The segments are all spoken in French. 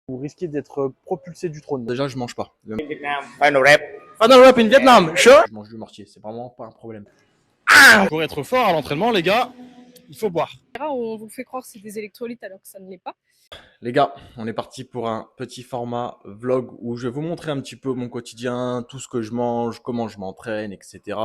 vous risquez d'être propulsé du trône. Déjà, je mange pas. Final rap. Final rap in Vietnam, sure. Je mange du mortier, c'est vraiment pas un problème. Pour être fort à l'entraînement, les gars, il faut boire. On vous fait croire que c'est des électrolytes alors que ça ne l'est pas. Les gars, on est parti pour un petit format vlog où je vais vous montrer un petit peu mon quotidien, tout ce que je mange, comment je m'entraîne, etc.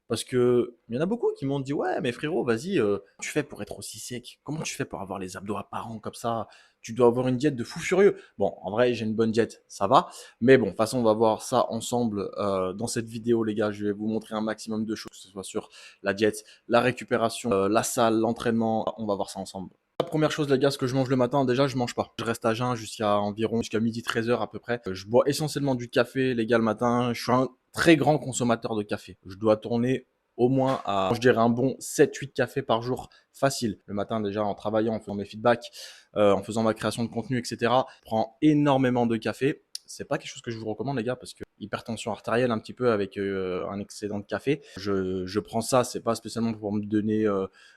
Parce que il y en a beaucoup qui m'ont dit ouais mais frérot vas-y, tu fais pour être aussi sec? Comment tu fais pour avoir les abdos apparents comme ça? Tu dois avoir une diète de fou furieux. Bon, en vrai j'ai une bonne diète, ça va. Mais bon, de toute façon on va voir ça ensemble dans cette vidéo les gars. Je vais vous montrer un maximum de choses, que ce soit sur la diète, la récupération, la salle, l'entraînement. On va voir ça ensemble. La première chose les gars, ce que je mange le matin, déjà je mange pas. Je reste à jeun jusqu'à midi 13h à peu près. Je bois essentiellement du café les gars le matin. Je suis un très grand consommateur de café. Je dois tourner au moins à, je dirais un bon 7-8 cafés par jour facile. Le matin déjà en travaillant, en faisant mes feedbacks, en faisant ma création de contenu, etc. Je prends énormément de café. C'est pas quelque chose que je vous recommande les gars parce que hypertension artérielle un petit peu avec un excédent de café. Je prends ça, c'est pas spécialement pour me donner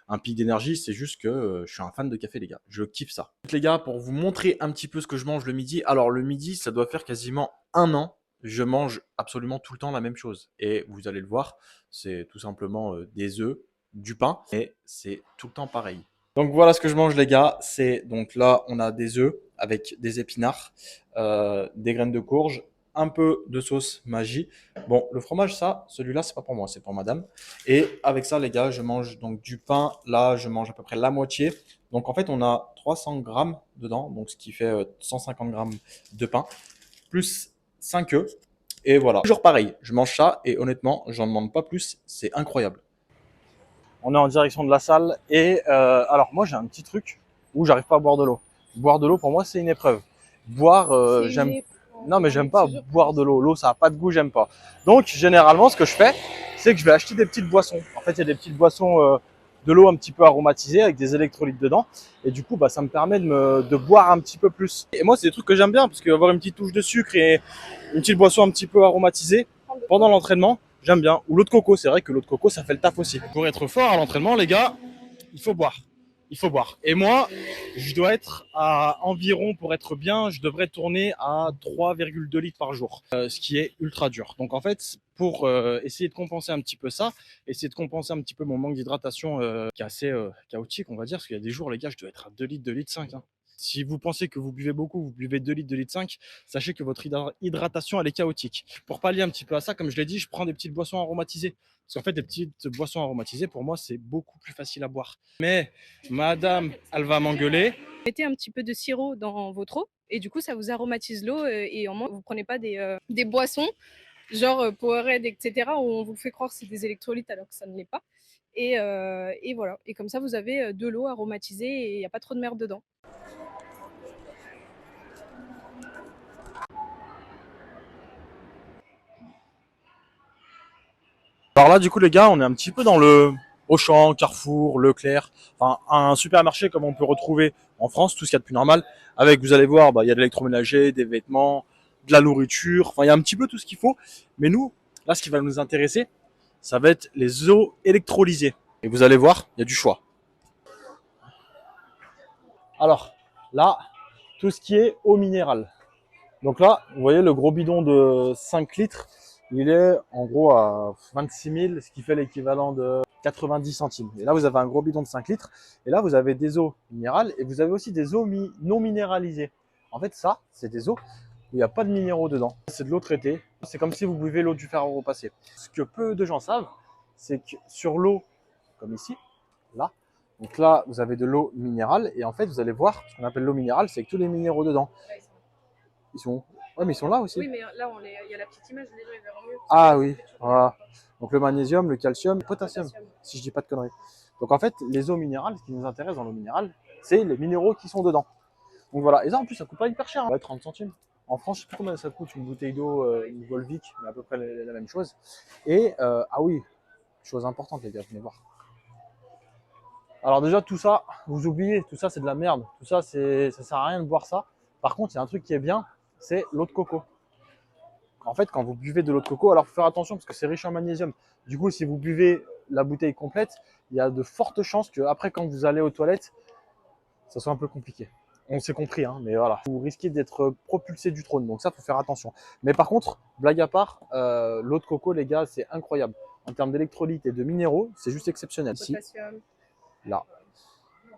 un pic d'énergie, c'est juste que je suis un fan de café les gars. Je kiffe ça. Les gars, pour vous montrer un petit peu ce que je mange le midi. Alors le midi, ça doit faire quasiment un an. Je mange absolument tout le temps la même chose. Et vous allez le voir, c'est tout simplement des œufs, du pain, et c'est tout le temps pareil. Donc voilà ce que je mange les gars, c'est donc là on a des œufs avec des épinards, des graines de courge, un peu de sauce magie. Bon le fromage ça, celui-là c'est pas pour moi, c'est pour madame. Et avec ça les gars je mange donc du pain, là je mange à peu près la moitié. Donc en fait on a 300 grammes dedans, donc ce qui fait 150 grammes de pain, plus 5 œufs. Et voilà, toujours pareil, je mange ça et honnêtement j'en demande pas plus, c'est incroyable. On est en direction de la salle et alors moi j'ai un petit truc où j'arrive pas à boire de l'eau. Boire de l'eau pour moi c'est une épreuve. Boire, j'aime. Non mais j'aime pas boire de l'eau. L'eau ça a pas de goût, j'aime pas. Donc généralement ce que je fais, c'est que je vais acheter des petites boissons. En fait il y a des petites boissons de l'eau un petit peu aromatisée avec des électrolytes dedans. Et du coup bah ça me permet de boire un petit peu plus. Et moi c'est des trucs que j'aime bien parce qu'avoir une petite touche de sucre et une petite boisson un petit peu aromatisée pendant l'entraînement. J'aime bien. Ou l'eau de coco, c'est vrai que l'eau de coco, ça fait le taf aussi. Pour être fort à l'entraînement, les gars, il faut boire. Il faut boire. Et moi, je dois être à environ, pour être bien, je devrais tourner à 3,2 litres par jour, ce qui est ultra dur. Donc en fait, pour essayer de compenser un petit peu ça, essayer de compenser un petit peu mon manque d'hydratation qui est assez chaotique, on va dire, parce qu'il y a des jours, les gars, je dois être à 2 litres, 2 litres 5. Hein. Si vous pensez que vous buvez beaucoup, vous buvez 2 litres, 2 litres 5, sachez que votre hydratation, elle est chaotique. Pour pallier un petit peu à ça, comme je l'ai dit, je prends des petites boissons aromatisées. Parce qu'en fait, des petites boissons aromatisées, pour moi, c'est beaucoup plus facile à boire. Mais madame, elle va m'engueuler. Mettez un petit peu de sirop dans votre eau et du coup, ça vous aromatise l'eau et au moins, vous prenez pas des boissons genre Powerade, etc. où on vous fait croire que c'est des électrolytes alors que ça ne l'est pas. Et voilà. Et comme ça, vous avez de l'eau aromatisée et il n'y a pas trop de merde dedans. Alors là, du coup, les gars, on est un petit peu dans le Auchan, Carrefour, Leclerc, enfin un supermarché comme on peut retrouver en France, tout ce qu'il y a de plus normal. Avec, vous allez voir, bah, il y a de l'électroménager, des vêtements, de la nourriture, enfin il y a un petit peu tout ce qu'il faut. Mais nous, là, ce qui va nous intéresser, ça va être les eaux électrolysées. Et vous allez voir, il y a du choix. Alors, là, tout ce qui est eau minérale. Donc là, vous voyez le gros bidon de 5 litres, il est en gros à 26 000, ce qui fait l'équivalent de 90 centimes. Et là, vous avez un gros bidon de 5 litres. Et là, vous avez des eaux minérales et vous avez aussi des eaux non minéralisées. En fait, ça, c'est des eaux où il n'y a pas de minéraux dedans. C'est de l'eau traitée. C'est comme si vous buvez l'eau du fer à repasser. Ce que peu de gens savent, c'est que sur l'eau, comme ici, là, donc là, vous avez de l'eau minérale. Et en fait, vous allez voir, ce qu'on appelle l'eau minérale, c'est que tous les minéraux dedans. Ils sont... Ouais, mais ils sont là aussi. Oui, mais là, il y a la petite image, les gens ils verront mieux. Ah oui, voilà. Donc le magnésium, le calcium, le potassium, si je dis pas de conneries. Donc en fait, les eaux minérales, ce qui nous intéresse dans l'eau minérale, c'est les minéraux qui sont dedans. Donc voilà. Et ça, en plus, ça coûte pas hyper cher. Hein. Ouais, 30 centimes. En France, je sais plus combien ça coûte une bouteille d'eau, une Volvic, mais à peu près la même chose. Et, ah oui, chose importante, les gars, venez voir. Alors déjà, tout ça, vous oubliez, tout ça, c'est de la merde. Tout ça, ça sert à rien de boire ça. Par contre, il y a un truc qui est bien, c'est l'eau de coco. En fait, quand vous buvez de l'eau de coco, alors faut faire attention parce que c'est riche en magnésium. Du coup, si vous buvez la bouteille complète, il y a de fortes chances que après, quand vous allez aux toilettes, ça soit un peu compliqué. On s'est compris, hein, mais voilà. Vous risquez d'être propulsé du trône, donc ça, faut faire attention. Mais par contre, blague à part, l'eau de coco, les gars, c'est incroyable. En termes d'électrolytes et de minéraux, c'est juste exceptionnel. Ici, Potassium. là.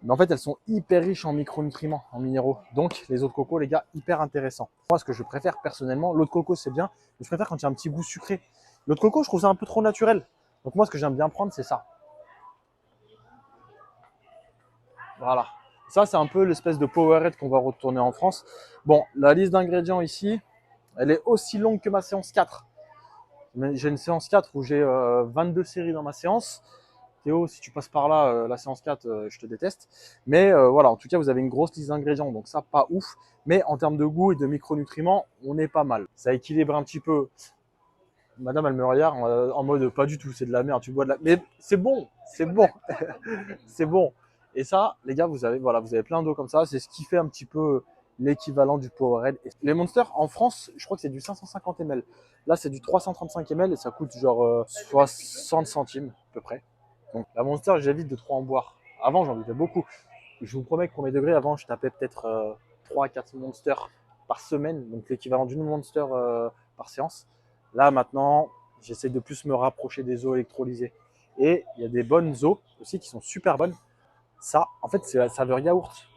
Mais en fait, elles sont hyper riches en micronutriments, en minéraux. Donc, les eaux de coco, les gars, hyper intéressant. Moi, ce que je préfère personnellement, l'eau de coco, c'est bien, mais je préfère quand il y a un petit goût sucré. L'eau de coco, je trouve ça un peu trop naturel. Donc, moi, ce que j'aime bien prendre, c'est ça. Voilà. Ça, c'est un peu l'espèce de Powerade qu'on va retourner en France. Bon, la liste d'ingrédients ici, elle est aussi longue que ma séance 4. J'ai une séance 4 où j'ai 22 séries dans ma séance. Théo, si tu passes par là, la séance 4, je te déteste. Mais voilà, en tout cas, vous avez une grosse liste d'ingrédients, donc ça, pas ouf. Mais en termes de goût et de micronutriments, on est pas mal. Ça équilibre un petit peu. Madame, elle me regarde en mode pas du tout, c'est de la merde, tu bois de la. Mais c'est bon, c'est bon, c'est bon. Et ça, les gars, vous avez plein d'eau comme ça. C'est ce qui fait un petit peu l'équivalent du Powerade. Les Monsters, en France, je crois que c'est du 550 ml. Là, c'est du 335 ml et ça coûte genre 60 centimes à peu près. Donc la Monster, j'évite de trop en boire. Avant, j'en buvais beaucoup. Je vous promets que premier degré, avant, je tapais peut-être 3 à 4 Monsters par semaine, donc l'équivalent d'une Monster par séance. Là, maintenant, j'essaie de plus me rapprocher des eaux électrolysées. Et il y a des bonnes eaux aussi qui sont super bonnes. Ça, en fait, c'est la saveur yaourt.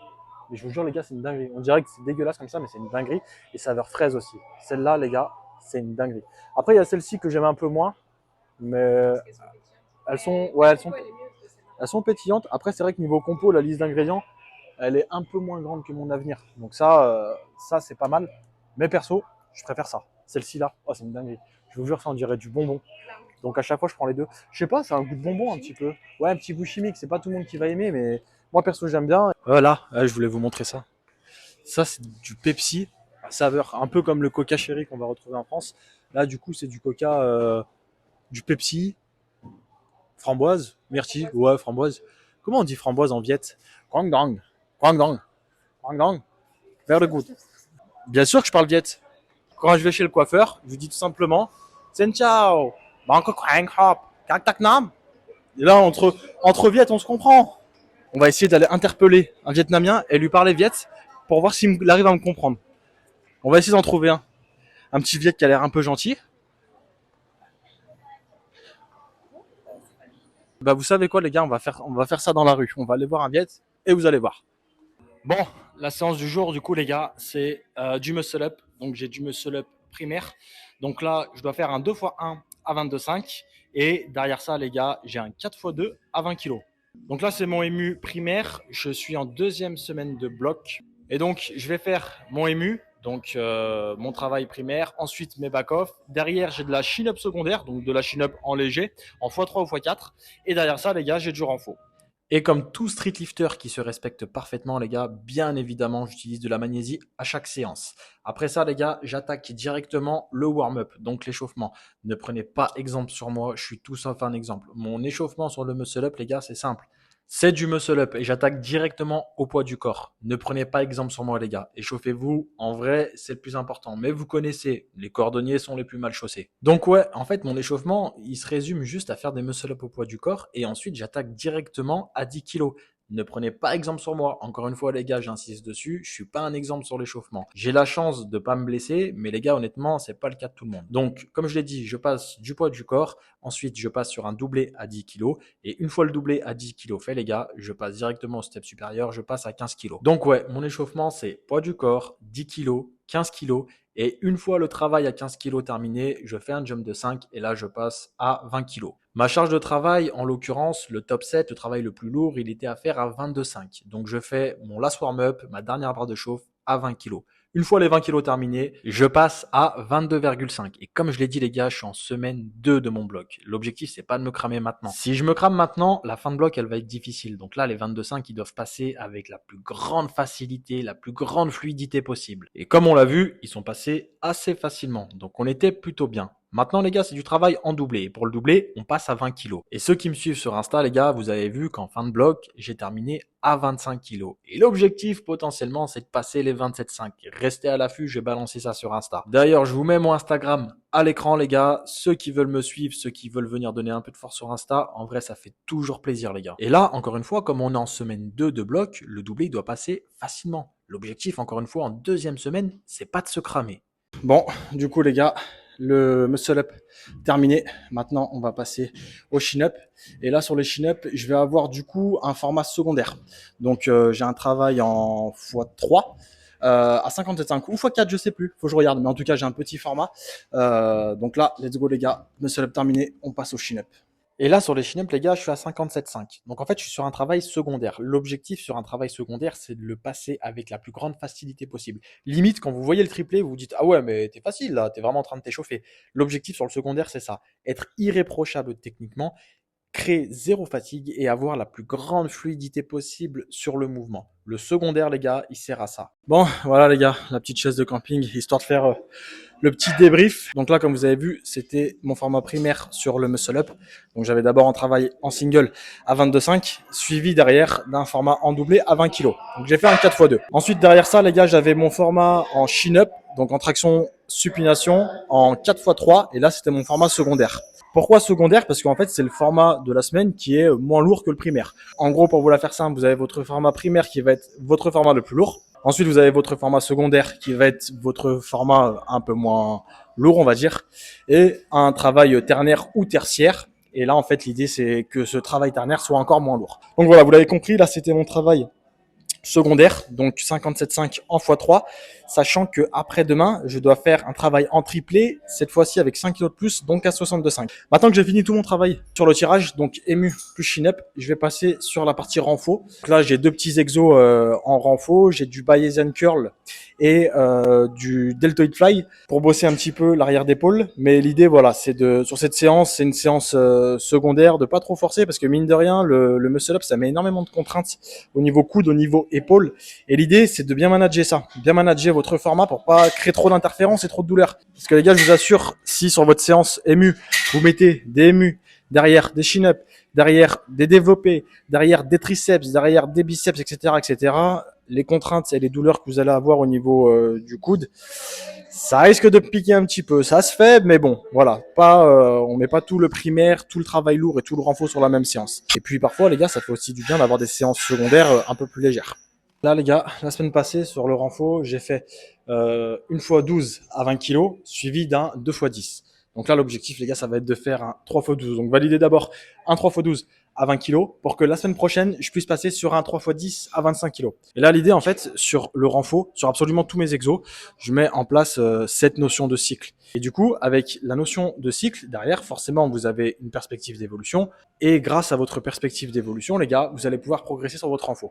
Mais je vous jure, les gars, c'est une dinguerie. On dirait que c'est dégueulasse comme ça, mais c'est une dinguerie. Et saveur fraise aussi. Celle-là, les gars, c'est une dinguerie. Après, il y a celle-ci que j'aime un peu moins. Mais elles sont pétillantes. Après, c'est vrai que niveau compo, la liste d'ingrédients, elle est un peu moins grande que mon avenir. Donc ça c'est pas mal. Mais perso, je préfère ça. Celle-ci là, oh, c'est une dinguerie. Je vous jure, ça on dirait du bonbon. Donc à chaque fois, je prends les deux. Je sais pas, c'est un goût de bonbon un petit peu. Ouais, un petit goût chimique. C'est pas tout le monde qui va aimer, mais moi perso, j'aime bien. Voilà, je voulais vous montrer ça. Ça, c'est du Pepsi à saveur, un peu comme le Coca Cherry qu'on va retrouver en France. Là, du coup, c'est du Coca, du Pepsi, framboise, myrtille, ouais, framboise. Comment on dit framboise en viette? Guangdong, Guangdong, Guangdong, vers le goût. Bien sûr que je parle viette. Quand je vais chez le coiffeur, je lui dis tout simplement Sen Chao, Bangkok Hang Hop, Kak Tak Nam. Et là, entre Viettes, on se comprend. On va essayer d'aller interpeller un Vietnamien et lui parler Viette pour voir s'il arrive à me comprendre. On va essayer d'en trouver un. Un petit Viet qui a l'air un peu gentil. Bah, vous savez quoi, les gars, on va faire ça dans la rue. On va aller voir un Viet et vous allez voir. Bon, la séance du jour, du coup, les gars, c'est du muscle up. Donc, j'ai du muscle up primaire. Donc là, je dois faire un 2x1 à 22,5. Et derrière ça, les gars, j'ai un 4x2 à 20 kg. Donc là, c'est mon ému primaire. Je suis en deuxième semaine de bloc. Et donc, je vais faire mon ému, donc mon travail primaire. Ensuite, mes back-off. Derrière, j'ai de la chin-up secondaire, donc de la chin-up en léger, en x3 ou x4. Et derrière ça, les gars, j'ai du renfort. Et comme tout street lifter qui se respecte parfaitement, les gars, bien évidemment, j'utilise de la magnésie à chaque séance. Après ça, les gars, j'attaque directement le warm-up, donc l'échauffement. Ne prenez pas exemple sur moi, je suis tout sauf un exemple. Mon échauffement sur le muscle-up, les gars, c'est simple. C'est du muscle-up et j'attaque directement au poids du corps. Ne prenez pas exemple sur moi, les gars. Échauffez-vous, en vrai, c'est le plus important. Mais vous connaissez, les cordonniers sont les plus mal chaussés. Donc ouais, en fait, mon échauffement, il se résume juste à faire des muscle-up au poids du corps et ensuite j'attaque directement à 10 kilos. Ne prenez pas exemple sur moi. Encore une fois, les gars, j'insiste dessus. Je suis pas un exemple sur l'échauffement. J'ai la chance de pas me blesser, mais les gars, honnêtement, c'est pas le cas de tout le monde. Donc, comme je l'ai dit, je passe du poids du corps. Ensuite, je passe sur un doublé à 10 kg. Et une fois le doublé à 10 kg fait, les gars, je passe directement au step supérieur. Je passe à 15 kg. Donc ouais, mon échauffement, c'est poids du corps, 10 kg, 15 kg. Et une fois le travail à 15 kg terminé, je fais un jump de 5 et là, je passe à 20 kg. Ma charge de travail, en l'occurrence, le top 7, le travail le plus lourd, il était à faire à 22,5. Donc, je fais mon last warm-up, ma dernière barre de chauffe, à 20 kg. Une fois les 20 kg terminés, je passe à 22,5. Et comme je l'ai dit, les gars, je suis en semaine 2 de mon bloc. L'objectif, c'est pas de me cramer maintenant. Si je me crame maintenant, la fin de bloc, elle va être difficile. Donc là, les 22,5, ils doivent passer avec la plus grande facilité, la plus grande fluidité possible. Et comme on l'a vu, ils sont passés assez facilement. Donc, on était plutôt bien. Maintenant, les gars, c'est du travail en doublé. Et pour le doubler, on passe à 20 kg. Et ceux qui me suivent sur Insta, les gars, vous avez vu qu'en fin de bloc, j'ai terminé à 25 kg. Et l'objectif, potentiellement, c'est de passer les 27,5. Restez à l'affût, je vais balancer ça sur Insta. D'ailleurs, je vous mets mon Instagram à l'écran, les gars. Ceux qui veulent me suivre, ceux qui veulent venir donner un peu de force sur Insta, en vrai, ça fait toujours plaisir, les gars. Et là, encore une fois, comme on est en semaine 2 de bloc, le doublé, il doit passer facilement. L'objectif, encore une fois, en deuxième semaine, c'est pas de se cramer. Bon, du coup les gars, le muscle up terminé. Maintenant, on va passer au chin-up. Et là, sur les chin-up, je vais avoir du coup un format secondaire. Donc, j'ai un travail en x3 à 57,5 ou x4, je sais plus. Faut que je regarde. Mais en tout cas, j'ai un petit format. Donc là, let's go les gars. Muscle up terminé. On passe au chin-up. Et là, sur les chin-up, les gars, je suis à 57,5. Donc en fait, je suis sur un travail secondaire. L'objectif sur un travail secondaire, c'est de le passer avec la plus grande facilité possible. Limite, quand vous voyez le triplé, vous vous dites, ah ouais, mais t'es facile là, t'es vraiment en train de t'échauffer. L'objectif sur le secondaire, c'est ça. Être irréprochable techniquement, créer zéro fatigue et avoir la plus grande fluidité possible sur le mouvement. Le secondaire, les gars, il sert à ça. Bon, voilà les gars, la petite chaise de camping, histoire de faire le petit débrief. Donc là, comme vous avez vu, c'était mon format primaire sur le muscle up. Donc j'avais d'abord un travail en single à 22,5, suivi derrière d'un format en doublé à 20 kg. Donc j'ai fait un 4x2. Ensuite, derrière ça, les gars, j'avais mon format en chin up, donc en traction supination en 4x3. Et là, c'était mon format secondaire. Pourquoi secondaire? Parce qu'en fait, c'est le format de la semaine qui est moins lourd que le primaire. En gros, pour vous la faire simple, vous avez votre format primaire qui va être votre format le plus lourd. Ensuite, vous avez votre format secondaire qui va être votre format un peu moins lourd, on va dire, et un travail ternaire ou tertiaire. Et là, en fait, l'idée, c'est que ce travail ternaire soit encore moins lourd. Donc voilà, vous l'avez compris, là, c'était mon travail secondaire, donc 57,5 en x3, sachant que après demain, je dois faire un travail en triplé, cette fois-ci avec 5 kg de plus, donc à 62,5. Maintenant que j'ai fini tout mon travail sur le tirage, donc ému plus chin-up, je vais passer sur la partie renfo. Donc là, j'ai deux petits exos en renfo, j'ai du Bayesian curl et du deltoid fly pour bosser un petit peu l'arrière d'épaule. Mais l'idée, voilà, c'est de sur cette séance, c'est une séance secondaire, de pas trop forcer parce que mine de rien, le muscle up, ça met énormément de contraintes au niveau coude, au niveau épaule. Et l'idée, c'est de bien manager ça, bien manager votre format pour pas créer trop d'interférences et trop de douleur. Parce que les gars, je vous assure, si sur votre séance ému, vous mettez des émus derrière des chin-up, derrière des développés, derrière des triceps, derrière des biceps, etc., les contraintes et les douleurs que vous allez avoir au niveau du coude, ça risque de piquer un petit peu. Ça se fait, mais bon, voilà, on met pas tout le primaire, tout le travail lourd et tout le renfort sur la même séance. Et puis parfois, les gars, ça fait aussi du bien d'avoir des séances secondaires un peu plus légères. Là, les gars, la semaine passée, sur le renfort, j'ai fait une fois 12 à 20 kg, suivi d'un 2 x 10. Donc là, l'objectif, les gars, ça va être de faire un 3 x 12. Donc validez d'abord un 3 x 12 à 20 kg pour que la semaine prochaine, je puisse passer sur un 3 x 10 à 25 kg. Et là, l'idée, en fait, sur le renfort, sur absolument tous mes exos, je mets en place cette notion de cycle. Et du coup, avec la notion de cycle, derrière, forcément, vous avez une perspective d'évolution. Et grâce à votre perspective d'évolution, les gars, vous allez pouvoir progresser sur votre renfort.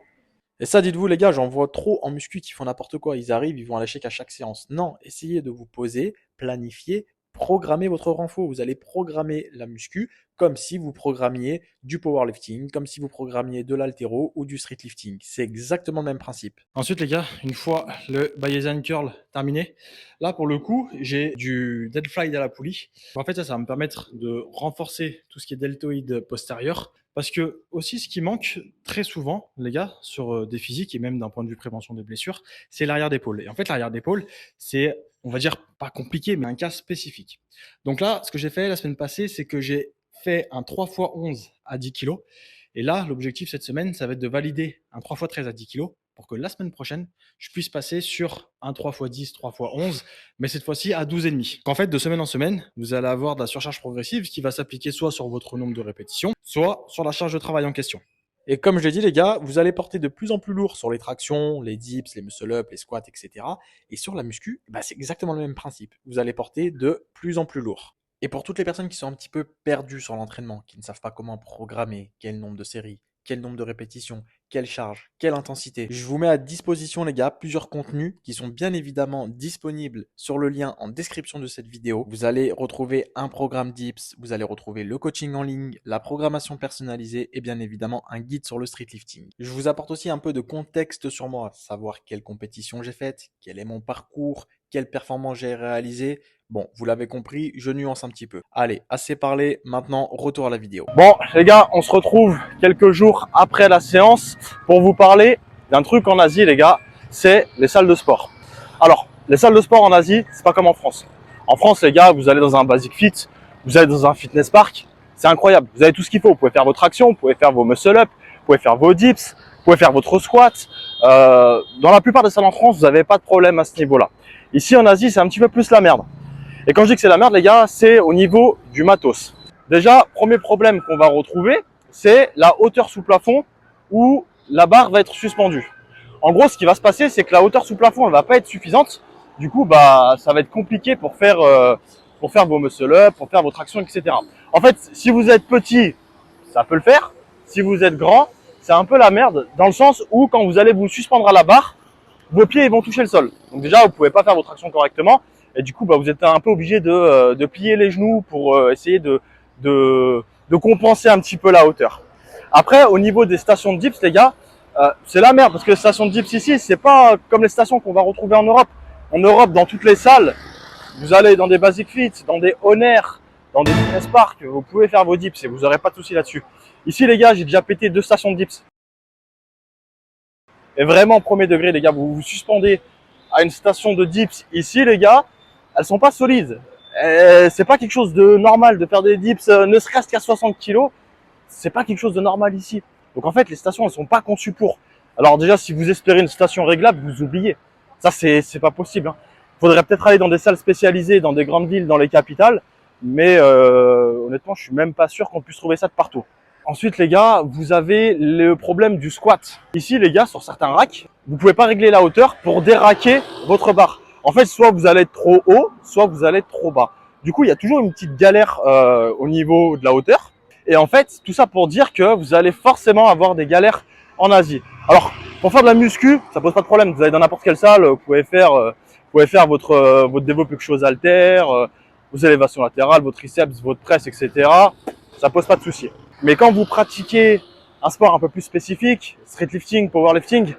Et ça, dites-vous, les gars, j'en vois trop en muscu qui font n'importe quoi. Ils arrivent, ils vont à l'échec à chaque séance. Non, essayez de vous poser, planifier, programmer votre renfort. Vous allez programmer la muscu comme si vous programmiez du powerlifting, comme si vous programmiez de l'haltéro ou du streetlifting. C'est exactement le même principe. Ensuite, les gars, une fois le Bayesian curl terminé, là, pour le coup, j'ai du dead fly à la poulie. En fait, ça va me permettre de renforcer tout ce qui est deltoïde postérieur. Parce que aussi, ce qui manque très souvent, les gars, sur des physiques et même d'un point de vue prévention des blessures, c'est l'arrière d'épaule. Et en fait, l'arrière d'épaule, c'est, on va dire, pas compliqué, mais un cas spécifique. Donc là, ce que j'ai fait la semaine passée, c'est que j'ai fait un 3 x 11 à 10 kg. Et là, l'objectif cette semaine, ça va être de valider un 3 x 13 à 10 kg pour que la semaine prochaine, je puisse passer sur un 3 x 10, 3 x 11, mais cette fois-ci à 12,5. En fait, de semaine en semaine, vous allez avoir de la surcharge progressive qui va s'appliquer soit sur votre nombre de répétitions, soit sur la charge de travail en question. Et comme je l'ai dit, les gars, vous allez porter de plus en plus lourd sur les tractions, les dips, les muscle-up, les squats, etc. Et sur la muscu, bah, c'est exactement le même principe. Vous allez porter de plus en plus lourd. Et pour toutes les personnes qui sont un petit peu perdues sur l'entraînement, qui ne savent pas comment programmer, quel nombre de séries, quel nombre de répétitions, quelle charge, quelle intensité. Je vous mets à disposition, les gars, plusieurs contenus qui sont bien évidemment disponibles sur le lien en description de cette vidéo. Vous allez retrouver un programme DIPS, vous allez retrouver le coaching en ligne, la programmation personnalisée et bien évidemment un guide sur le streetlifting. Je vous apporte aussi un peu de contexte sur moi, savoir quelle compétition j'ai faite, quel est mon parcours, quelle performance j'ai réalisée. Bon, vous l'avez compris, je nuance un petit peu. Allez, assez parlé, maintenant retour à la vidéo. Bon, les gars, on se retrouve quelques jours après la séance pour vous parler d'un truc en Asie, les gars, c'est les salles de sport. Alors, les salles de sport en Asie, c'est pas comme en France. En France, les gars, vous allez dans un Basic Fit, vous allez dans un fitness park, c'est incroyable. Vous avez tout ce qu'il faut. Vous pouvez faire votre action, vous pouvez faire vos muscle-up, vous pouvez faire vos dips, vous pouvez faire votre squat, Dans la plupart des salles en France, vous n'avez pas de problème à ce niveau-là. Ici en Asie, c'est un petit peu plus la merde. Et quand je dis que c'est la merde, les gars, c'est au niveau du matos. Déjà, premier problème qu'on va retrouver, c'est la hauteur sous plafond où la barre va être suspendue. En gros, ce qui va se passer, c'est que la hauteur sous plafond, elle va pas être suffisante. Du coup, bah, ça va être compliqué pour faire vos muscle-up, pour faire vos tractions, etc. En fait, si vous êtes petit, ça peut le faire. Si vous êtes grand, c'est un peu la merde dans le sens où quand vous allez vous suspendre à la barre, vos pieds ils vont toucher le sol. Donc déjà, vous pouvez pas faire vos tractions correctement. Et du coup, bah, vous êtes un peu obligé de plier les genoux pour essayer de compenser un petit peu la hauteur. Après, au niveau des stations de dips, les gars, c'est la merde parce que les stations de dips ici, c'est pas comme les stations qu'on va retrouver en Europe. En Europe, dans toutes les salles, vous allez dans des Basic Fit, dans des Honor, dans des Fitness Park, vous pouvez faire vos dips et vous n'aurez pas de soucis là-dessus. Ici, les gars, j'ai déjà pété 2 stations de dips. Et vraiment, premier degré, les gars, vous vous suspendez à une station de dips ici, les gars, elles sont pas solides. C'est pas quelque chose de normal de faire des dips, ne serait-ce qu'à 60 kg. C'est pas quelque chose de normal ici. Donc en fait, les stations, elles sont pas conçues pour. Alors déjà, si vous espérez une station réglable, vous oubliez. Ça, c'est pas possible. Il faudrait peut-être aller dans des salles spécialisées, dans des grandes villes, dans les capitales. Mais honnêtement, je suis même pas sûr qu'on puisse trouver ça de partout. Ensuite, les gars, vous avez le problème du squat. Ici, les gars, sur certains racks, vous pouvez pas régler la hauteur pour déraquer votre barre. En fait, soit vous allez être trop haut, soit vous allez être trop bas. Du coup, il y a toujours une petite galère au niveau de la hauteur. Et en fait, tout ça pour dire que vous allez forcément avoir des galères en Asie. Alors, pour faire de la muscu, ça pose pas de problème. Vous allez dans n'importe quelle salle, vous pouvez faire votre développé quelque chose haltère, vos élévations latérales, vos triceps, votre presse, etc. Ça pose pas de souci. Mais quand vous pratiquez un sport un peu plus spécifique, streetlifting, powerlifting,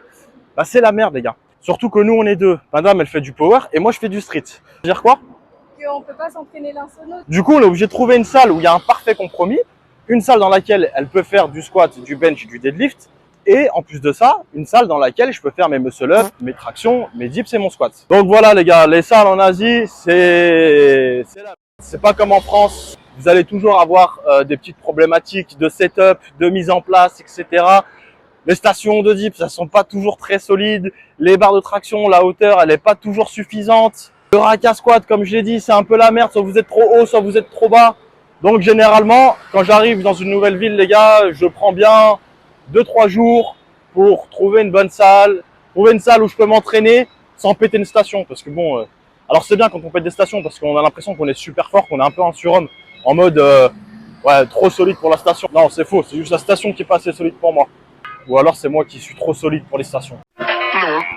bah c'est la merde, les gars. Surtout que nous, on est deux. Madame, elle fait du power et moi, je fais du street. Ça veut dire quoi? Qu'on peut pas s'entraîner l'un sur l'autre. Du coup, on est obligé de trouver une salle où il y a un parfait compromis. Une salle dans laquelle elle peut faire du squat, du bench, du deadlift. Et en plus de ça, une salle dans laquelle je peux faire mes muscle-up, mes tractions, mes dips et mon squat. Donc voilà les gars, les salles en Asie, c'est pas comme en France. Vous allez toujours avoir des petites problématiques de setup, de mise en place, etc. Les stations de dips, elles sont pas toujours très solides. Les barres de traction, la hauteur, elle est pas toujours suffisante. Le rack à squat, comme je l'ai dit, c'est un peu la merde. Soit vous êtes trop haut, soit vous êtes trop bas. Donc généralement, quand j'arrive dans une nouvelle ville, les gars, je prends bien 2-3 jours pour trouver une bonne salle, trouver une salle où je peux m'entraîner sans péter une station. Parce que bon, alors c'est bien quand on pète des stations parce qu'on a l'impression qu'on est super fort, qu'on est un peu un surhomme, en mode ouais, trop solide pour la station. Non, c'est faux, c'est juste la station qui est pas assez solide pour moi. Ou alors c'est moi qui suis trop solide pour les stations.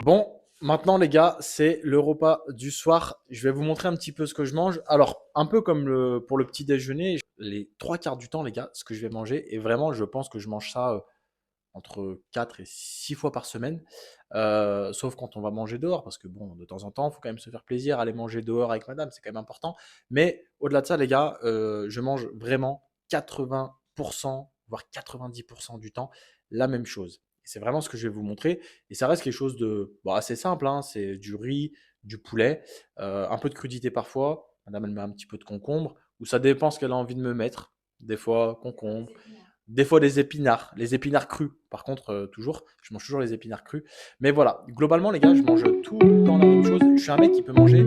Bon, maintenant les gars, c'est le repas du soir. Je vais vous montrer un petit peu ce que je mange. Alors, un peu comme pour le petit déjeuner, les 3 quarts du temps, les gars, ce que je vais manger, et vraiment, je pense que je mange ça entre 4 et 6 fois par semaine. Sauf quand on va manger dehors, parce que bon, de temps en temps, il faut quand même se faire plaisir, aller manger dehors avec madame, c'est quand même important. Mais au-delà de ça, les gars, je mange vraiment 80%, voire 90% du temps la même chose. Et c'est vraiment ce que je vais vous montrer. Et ça reste quelque chose de bon, assez simple, hein. C'est du riz, du poulet, un peu de crudité parfois. Madame, elle met un petit peu de concombre, ou ça dépend ce qu'elle a envie de me mettre. Des fois, concombre, des fois des épinards, les épinards crus. Par contre, toujours, je mange toujours les épinards crus. Mais voilà, globalement, les gars, je mange tout le temps la même chose. Je suis un mec qui peut manger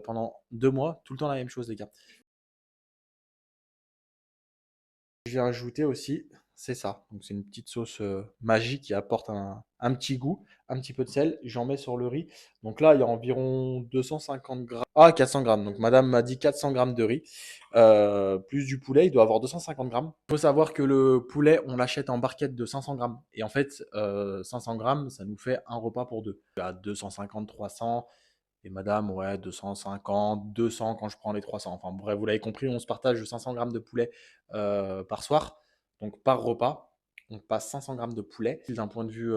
pendant 2 mois tout le temps la même chose, les gars. J'ai ajouté aussi, c'est ça. Donc c'est une petite sauce magique qui apporte un petit goût, un petit peu de sel. J'en mets sur le riz. Donc là, il y a environ 250 grammes. Ah, 400 grammes. Donc madame m'a dit 400 grammes de riz. Plus du poulet, il doit avoir 250 grammes. Il faut savoir que le poulet, on l'achète en barquette de 500 grammes. Et en fait, 500 grammes, ça nous fait un repas pour deux. À 250, 300. Et madame, ouais, 250, 200 quand je prends les 300. Enfin bref, vous l'avez compris, on se partage 500 grammes de poulet par soir. Donc par repas, on passe 500 grammes de poulet. D'un point de vue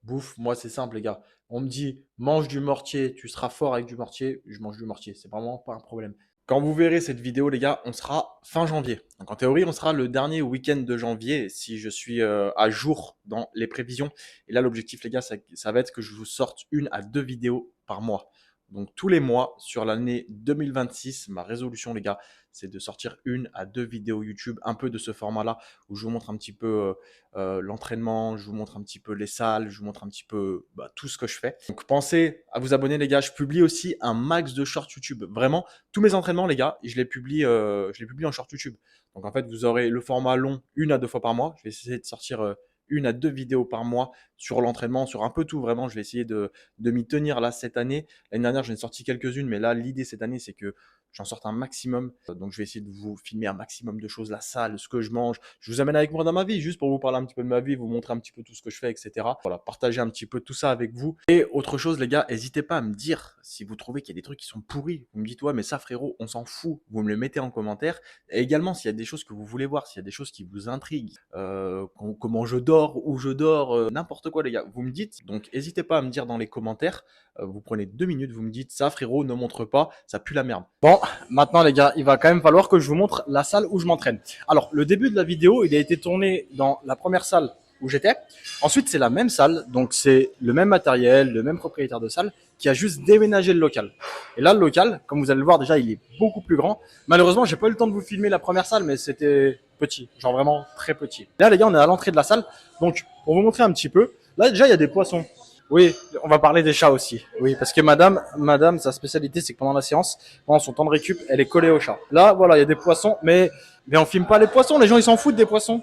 bouffe, moi c'est simple les gars. On me dit, mange du mortier, tu seras fort avec du mortier. Je mange du mortier, c'est vraiment pas un problème. Quand vous verrez cette vidéo, les gars, on sera fin janvier. Donc en théorie, on sera le dernier week-end de janvier si je suis à jour dans les prévisions. Et là, l'objectif, les gars, ça va être que je vous sorte 1 à 2 vidéos par mois. Donc tous les mois sur l'année 2026, ma résolution les gars, c'est de sortir 1 à 2 vidéos YouTube, un peu de ce format-là, où je vous montre un petit peu l'entraînement, je vous montre un petit peu les salles, je vous montre un petit peu tout ce que je fais. Donc pensez à vous abonner les gars, je publie aussi un max de shorts YouTube. Vraiment, tous mes entraînements les gars, je les publie en short YouTube. Donc en fait, vous aurez le format long 1 à 2 fois par mois. Je vais essayer de sortir 1 à 2 vidéos par mois sur l'entraînement, sur un peu tout vraiment. Je vais essayer de m'y tenir là cette année. L'année dernière, j'en ai sorti quelques-unes, mais là, l'idée cette année, c'est que j'en sorte un maximum. Donc, je vais essayer de vous filmer un maximum de choses, la salle, ce que je mange. Je vous amène avec moi dans ma vie, juste pour vous parler un petit peu de ma vie, vous montrer un petit peu tout ce que je fais, etc. Voilà, partager un petit peu tout ça avec vous. Et autre chose, les gars, n'hésitez pas à me dire si vous trouvez qu'il y a des trucs qui sont pourris. Vous me dites, ouais, mais ça, frérot, on s'en fout. Vous me le mettez en commentaire. Et également, s'il y a des choses que vous voulez voir, s'il y a des choses qui vous intriguent, comment je dors, où je dors, n'importe quoi, les gars, vous me dites. Donc, n'hésitez pas à me dire dans les commentaires. Vous prenez 2 minutes, vous me dites, ça, frérot, ne montre pas, ça pue la merde. Bon, maintenant les gars, il va quand même falloir que je vous montre la salle où je m'entraîne. Alors, le début de la vidéo, il a été tourné dans la première salle où j'étais. Ensuite, c'est la même salle, donc c'est le même matériel, le même propriétaire de salle qui a juste déménagé le local. Et là, le local, comme vous allez le voir déjà, il est beaucoup plus grand. Malheureusement, j'ai pas eu le temps de vous filmer la première salle, mais c'était petit, genre vraiment très petit. Là, les gars, on est à l'entrée de la salle. Donc, pour vous montrer un petit peu, là déjà, il y a des poissons. Oui, on va parler des chats aussi. Oui, parce que madame, sa spécialité, c'est que pendant la séance, pendant son temps de récup, elle est collée au chat. Là, voilà, il y a des poissons, mais on filme pas les poissons. Les gens, ils s'en foutent des poissons.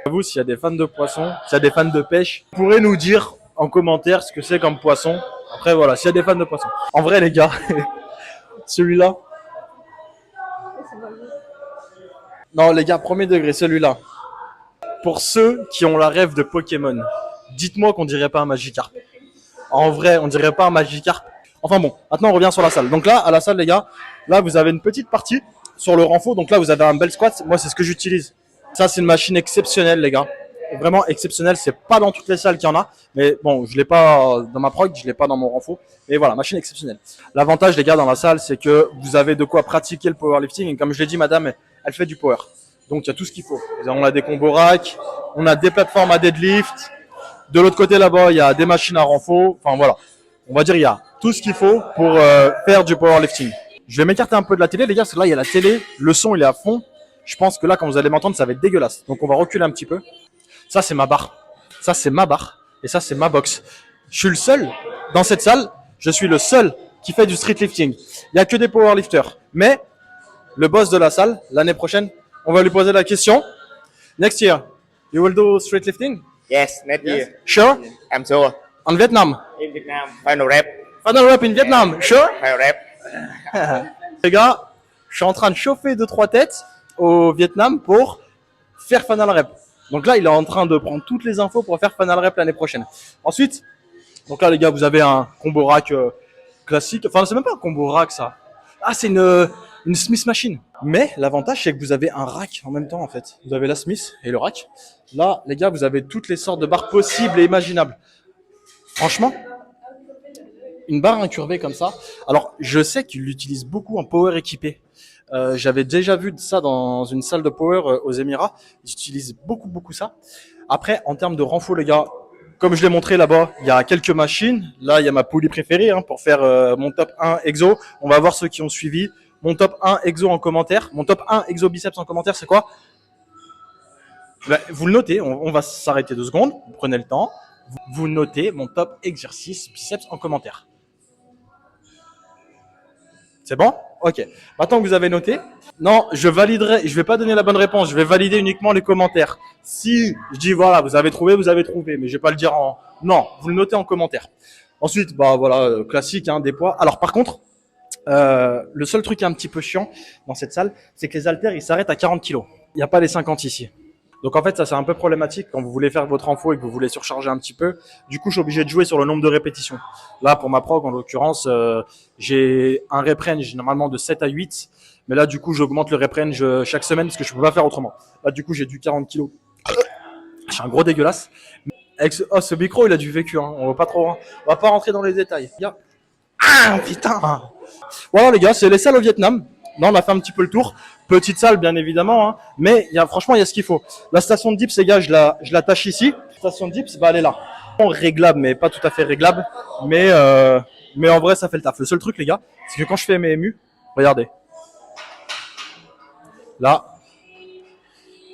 Vous, s'il y a des fans de poissons, s'il y a des fans de pêche, vous pourrez nous dire en commentaire ce que c'est comme poisson. Après, voilà, s'il y a des fans de poissons. En vrai, les gars, celui-là. Non, les gars, premier degré, celui-là. Pour ceux qui ont la rêve de Pokémon, dites-moi qu'on dirait pas un Magikarp. En vrai, on dirait pas un Magikarp. Enfin bon, maintenant on revient sur la salle. Donc là, à la salle, les gars, là vous avez une petite partie sur le renfort. Donc là, vous avez un bel squat. Moi, c'est ce que j'utilise. Ça, c'est une machine exceptionnelle, les gars. Vraiment exceptionnelle. C'est pas dans toutes les salles qu'il y en a. Mais bon, je l'ai pas dans ma prog, je l'ai pas dans mon renfort. Mais voilà, machine exceptionnelle. L'avantage, les gars, dans la salle, c'est que vous avez de quoi pratiquer le powerlifting. Et comme je l'ai dit, madame, elle fait du power. Donc, il y a tout ce qu'il faut. On a des combos rack, on a des plateformes à deadlift. De l'autre côté, là-bas, il y a des machines à renfort. Enfin, voilà. On va dire, il y a tout ce qu'il faut pour faire du powerlifting. Je vais m'écarter un peu de la télé, les gars, parce que là, il y a la télé. Le son, il est à fond. Je pense que là, quand vous allez m'entendre, ça va être dégueulasse. Donc, on va reculer un petit peu. Ça, c'est ma barre. Ça, c'est ma barre. Et ça, c'est ma box. Je suis le seul dans cette salle. Je suis le seul qui fait du street lifting. Il n'y a que des powerlifters. Mais le boss de la salle, l'année prochaine, on va lui poser la question. Next year, you will do street lifting? Yes, next year. Sure? I'm sure. En Vietnam? In Vietnam, final rep. Final rep in Vietnam? Sure? Final rep. Les gars, je suis en train de chauffer 2-3 têtes au Vietnam pour faire final rep. Donc là, il est en train de prendre toutes les infos pour faire final rep l'année prochaine. Ensuite, donc là, les gars, vous avez un combo rack classique. Enfin, c'est même pas un combo rack, ça. Ah, c'est une Smith machine. Mais l'avantage, c'est que vous avez un rack en même temps, en fait. Vous avez la Smith et le rack. Là, les gars, vous avez toutes les sortes de barres possibles et imaginables. Franchement, une barre incurvée comme ça. Alors, je sais qu'ils l'utilisent beaucoup en power équipé. J'avais déjà vu ça dans une salle de power aux Émirats. Ils utilisent beaucoup ça. Après, en termes de renfort, les gars, comme je l'ai montré là-bas, il y a quelques machines. Là, il y a ma poulie préférée pour faire mon top 1 exo. On va voir ceux qui ont suivi. Mon top 1 exo en commentaire. Mon top 1 exo biceps en commentaire, c'est quoi? Vous le notez, on va s'arrêter 2 secondes. Vous prenez le temps. Vous notez mon top exercice biceps en commentaire. C'est bon? Ok. Maintenant que vous avez noté, non, je validerai, je vais pas donner la bonne réponse, je vais valider uniquement les commentaires. Si je dis voilà, vous avez trouvé, mais je vais pas le dire en... Non, vous le notez en commentaire. Ensuite, voilà, classique, des poids. Alors par contre, le seul truc un petit peu chiant dans cette salle, c'est que les haltères, ils s'arrêtent à 40 kg. Il n'y a pas les 50 ici. Donc en fait, ça c'est un peu problématique quand vous voulez faire votre renfort et que vous voulez surcharger un petit peu. Du coup, je suis obligé de jouer sur le nombre de répétitions. Là, pour ma prog, en l'occurrence, j'ai un rep range normalement de 7 à 8. Mais là, du coup, j'augmente le rep range chaque semaine parce que je peux pas faire autrement. Là, du coup, j'ai du 40 kg. J'ai un gros dégueulasse. Avec ce micro, il a du vécu. On va pas trop, on va pas rentrer dans les détails. Ah, putain. Voilà les gars, c'est les salles au Vietnam. Là, on a fait un petit peu le tour. Petite salle, bien évidemment, mais franchement, il y a ce qu'il faut. La station de dips, les gars, je l'attache ici. La station de dips, elle est là. réglable, mais pas tout à fait réglable. Mais en vrai, ça fait le taf. Le seul truc, les gars, c'est que quand je fais mes MU, regardez. Là.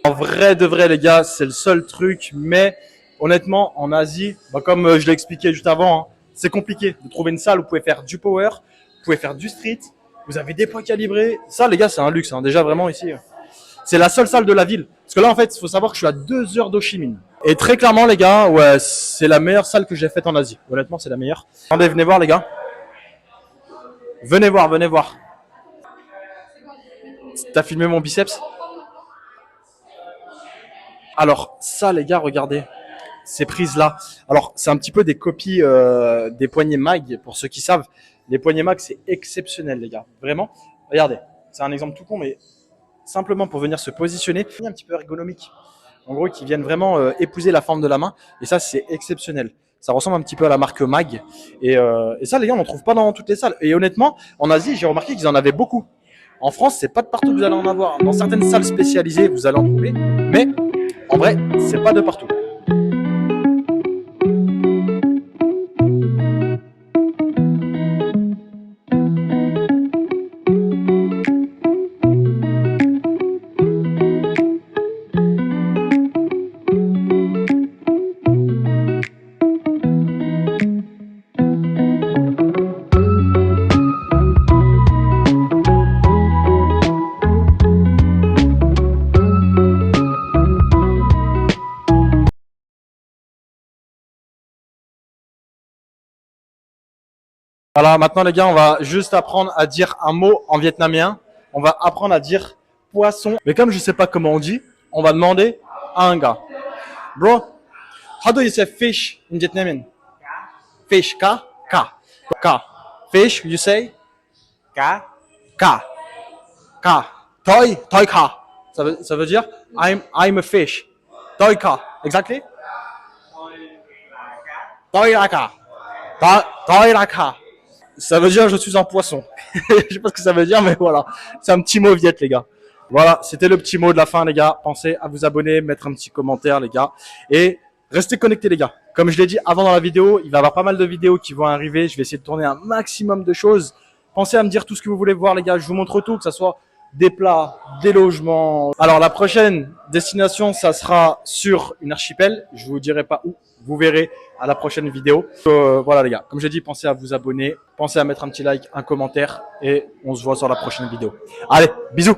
En vrai de vrai, les gars, c'est le seul truc. Mais honnêtement, en Asie, bah, comme je l'ai expliqué juste avant, hein, c'est compliqué de trouver une salle où vous pouvez faire du power, vous pouvez faire du street, vous avez des poids calibrés. Ça, les gars, c'est un luxe. Hein. Déjà, vraiment, ici, c'est la seule salle de la ville. Parce que là, en fait, il faut savoir que je suis à 2 heures d'Ho Chi Minh. Et très clairement, les gars, ouais, c'est la meilleure salle que j'ai faite en Asie. Honnêtement, c'est la meilleure. Attendez, venez voir, les gars. Venez voir, venez voir. T'as filmé mon biceps? Alors, ça, les gars, regardez. Ces prises-là. Alors, c'est un petit peu des copies des poignées mag, pour ceux qui savent. Les poignées mag, c'est exceptionnel, les gars. Vraiment. Regardez. C'est un exemple tout con, mais simplement pour venir se positionner. Un petit peu ergonomique. En gros, qui viennent vraiment épouser la forme de la main. Et ça, c'est exceptionnel. Ça ressemble un petit peu à la marque Mag. Et ça, les gars, on n'en trouve pas dans toutes les salles. Et honnêtement, en Asie, j'ai remarqué qu'ils en avaient beaucoup. En France, c'est pas de partout que vous allez en avoir. Dans certaines salles spécialisées, vous allez en trouver. Mais en vrai, c'est pas de partout. Voilà, maintenant les gars, on va juste apprendre à dire un mot en vietnamien. On va apprendre à dire poisson. Mais comme je sais pas comment on dit, on va demander à un gars. Bro, how do you say fish in Vietnamien? Fish, ka? Ka. Ka. Fish, you say? Cá. Ka. Ka. Toi, toi ka. Ça veut dire I'm a fish. Toi ka. Exactly? Toi la ka. Toi la ka. Ça veut dire je suis un poisson. Je sais pas ce que ça veut dire, mais voilà. C'est un petit mot viet, les gars. Voilà, c'était le petit mot de la fin, les gars. Pensez à vous abonner, mettre un petit commentaire, les gars. Et restez connectés, les gars. Comme je l'ai dit avant dans la vidéo, il va y avoir pas mal de vidéos qui vont arriver. Je vais essayer de tourner un maximum de choses. Pensez à me dire tout ce que vous voulez voir, les gars. Je vous montre tout, que ce soit des plats, des logements. Alors, la prochaine destination, ça sera sur une archipel. Je vous dirai pas où. Vous verrez à la prochaine vidéo. Voilà les gars, comme j'ai dit, pensez à vous abonner, pensez à mettre un petit like, un commentaire et on se voit sur la prochaine vidéo. Allez, bisous!